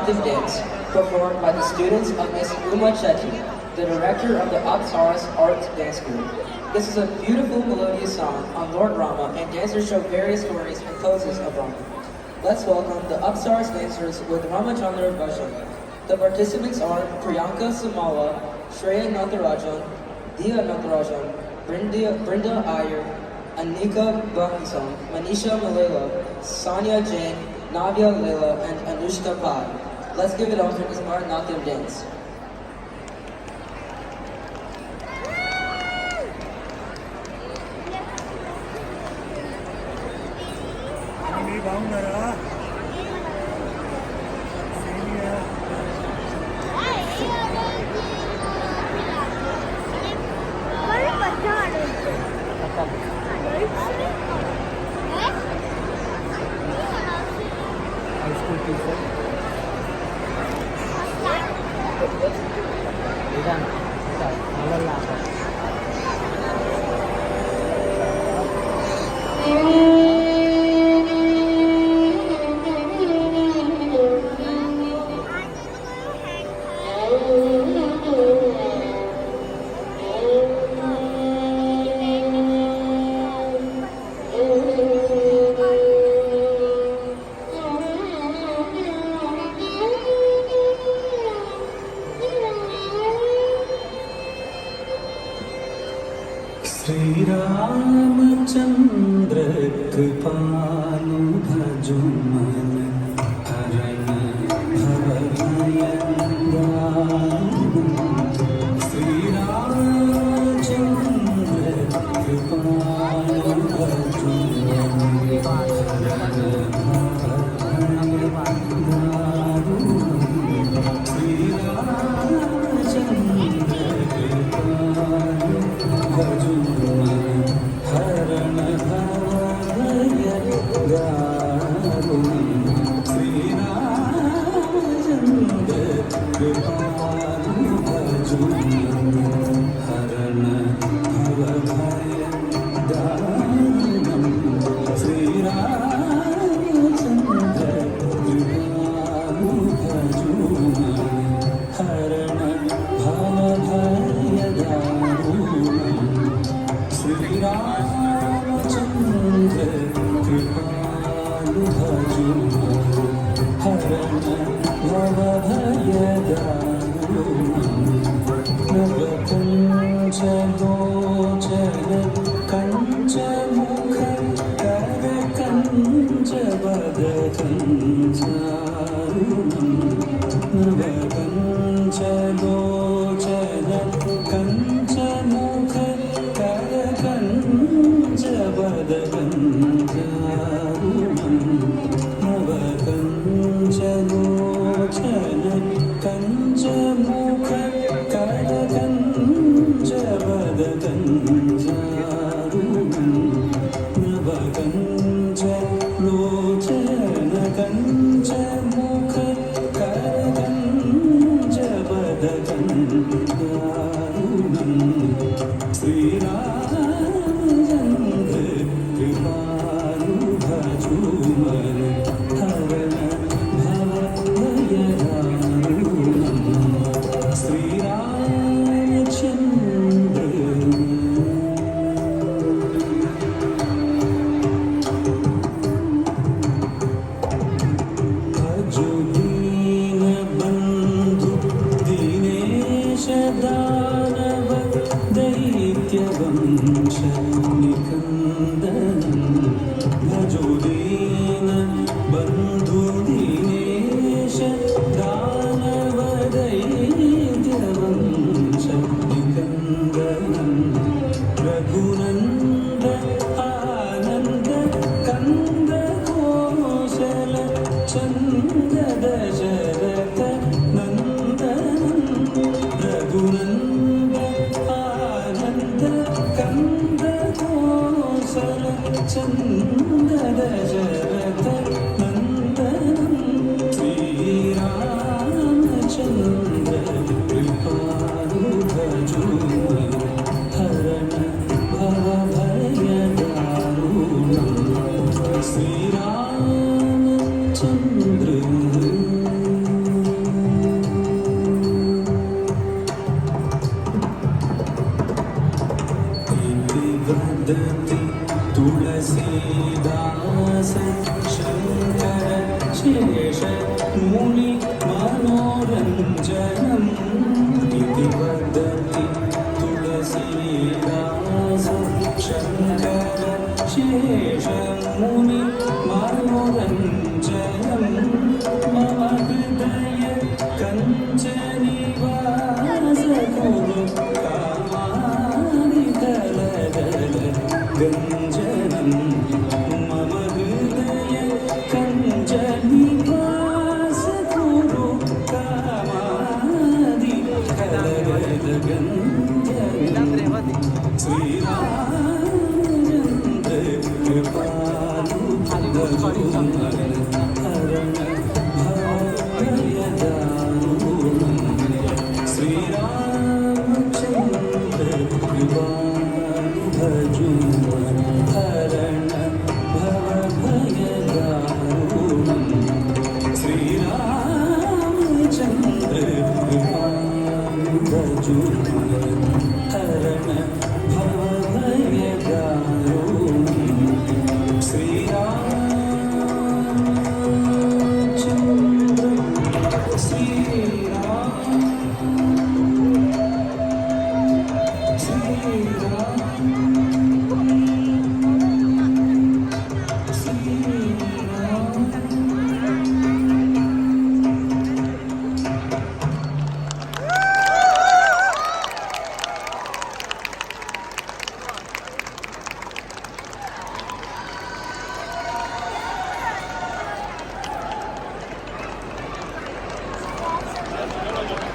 Native Dance, performed by the students of Miss Uma Chetty, the director of the Apsaras Art Dance Group. This is a beautiful melodious song on Lord Rama, and dancers show various stories and poses of Rama. Let's welcome the Apsaras dancers with Ramachandra Bhajan. The participants are Priyanka Samala, Shreya Natharajan, Dia Natharajan, Brinda Iyer, Anika Bahansam, Manisha Malela, Sanya Jain, Navya Leila, and Anushka Pai. Let's give it up for this Bharatanatyam dance. Shri Ramchandra कृपालु भजो मन हरण भव भय श्री रामचंद्र कृपालु भजो मन हरण भव भय श्री रामचंद्र कृपालु भजो मुनि मनोरञ्जनम् इति वदति तुलसीदास शङ्कर शेषमुनि मनोरञ्जनम् मम हृदय कञ्चनिवास कुरु कामादिकलदल गञ्जनम् मम हृदय कञ्चनिवास कुरु कामादिकलदल गञ्जनम् श्रीरामचन्द्र कृपालु भजोमन हरण भयदारुणम् श्रीरामचन्द्र कृपालु भजोमन हरण भयदारुणम् श्रीरामचन्द्र कृपालु भजोमन हरण